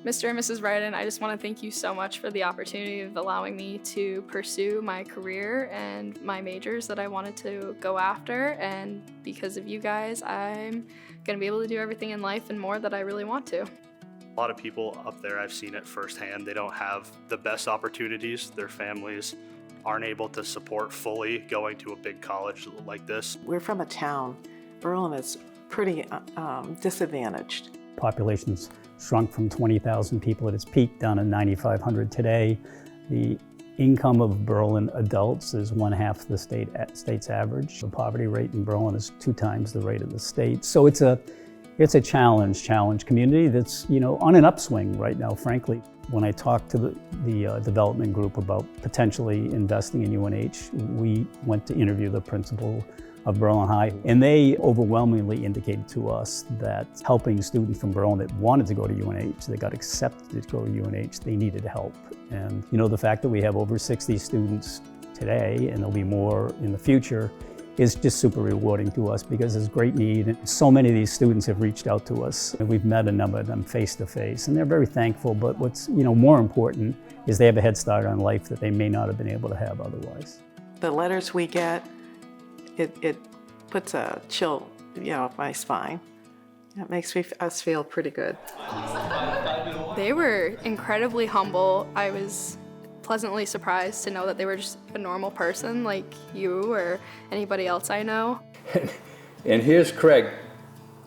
Mr. and Mrs. Rydin, I just want to thank you so much for the opportunity of allowing me to pursue my career and my majors that I wanted to go after. And because of you guys, I'm going to be able to do everything in life and more that I really want to. A lot of people up there, I've seen it firsthand, they don't have the best opportunities. Their families aren't able to support fully going to a big college like this. We're from a town. Berlin is pretty disadvantaged. Population's shrunk from 20,000 people at its peak down to 9,500 today. The income of Berlin adults is 1/2 the state's average. The poverty rate in Berlin is 2 times the rate of the state. So it's a challenge community that's on an upswing right now, frankly. When I talked to the development group about potentially investing in UNH, we went to interview the principal of Berlin High, and they overwhelmingly indicated to us that helping students from Berlin that wanted to go to UNH, that got accepted to go to UNH, they needed help. And the fact that we have over 60 students today, and there'll be more in the future, is just super rewarding to us because there's great need. And so many of these students have reached out to us, and we've met a number of them face to face, and they're very thankful. But what's more important is they have a head start on life that they may not have been able to have otherwise. The letters we get, it puts a chill, up my spine. It makes us feel pretty good. They were incredibly humble. I was pleasantly surprised to know that they were just a normal person like you or anybody else I know. And here's Craig.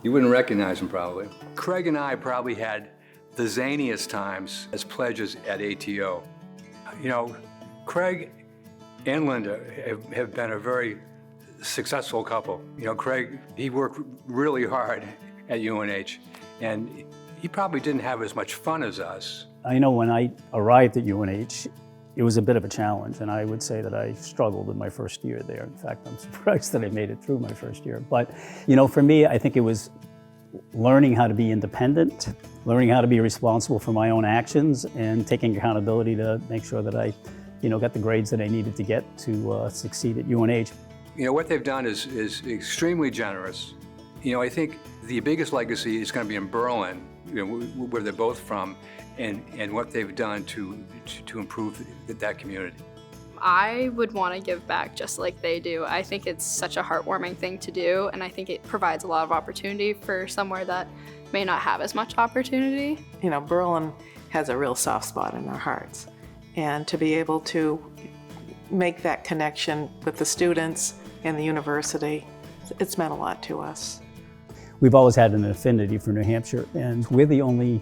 You wouldn't recognize him probably. Craig and I probably had the zaniest times as pledges at ATO. Craig and Linda have been a very successful couple. Craig, he worked really hard at UNH, and he probably didn't have as much fun as us. I know when I arrived at UNH, it was a bit of a challenge, and I would say that I struggled in my first year there. In fact, I'm surprised that I made it through my first year. But, for me, I think it was learning how to be independent, learning how to be responsible for my own actions, and taking accountability to make sure that I, got the grades that I needed to get to succeed at UNH. What they've done is extremely generous. I think the biggest legacy is going to be in Berlin, where they're both from, and what they've done to improve that community. I would want to give back just like they do. I think it's such a heartwarming thing to do, and I think it provides a lot of opportunity for somewhere that may not have as much opportunity. Berlin has a real soft spot in our hearts, and to be able to make that connection with the students and the university, it's meant a lot to us. We've always had an affinity for New Hampshire, and we're the only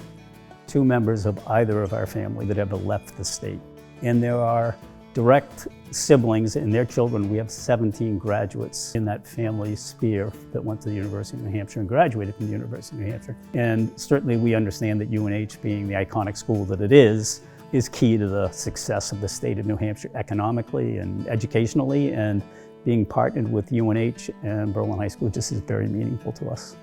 2 members of either of our family that ever left the state. And there are direct siblings and their children. We have 17 graduates in that family sphere that went to the University of New Hampshire and graduated from the University of New Hampshire. And certainly we understand that UNH, being the iconic school that it is key to the success of the state of New Hampshire economically and educationally, and being partnered with UNH and Berlin High School just is very meaningful to us.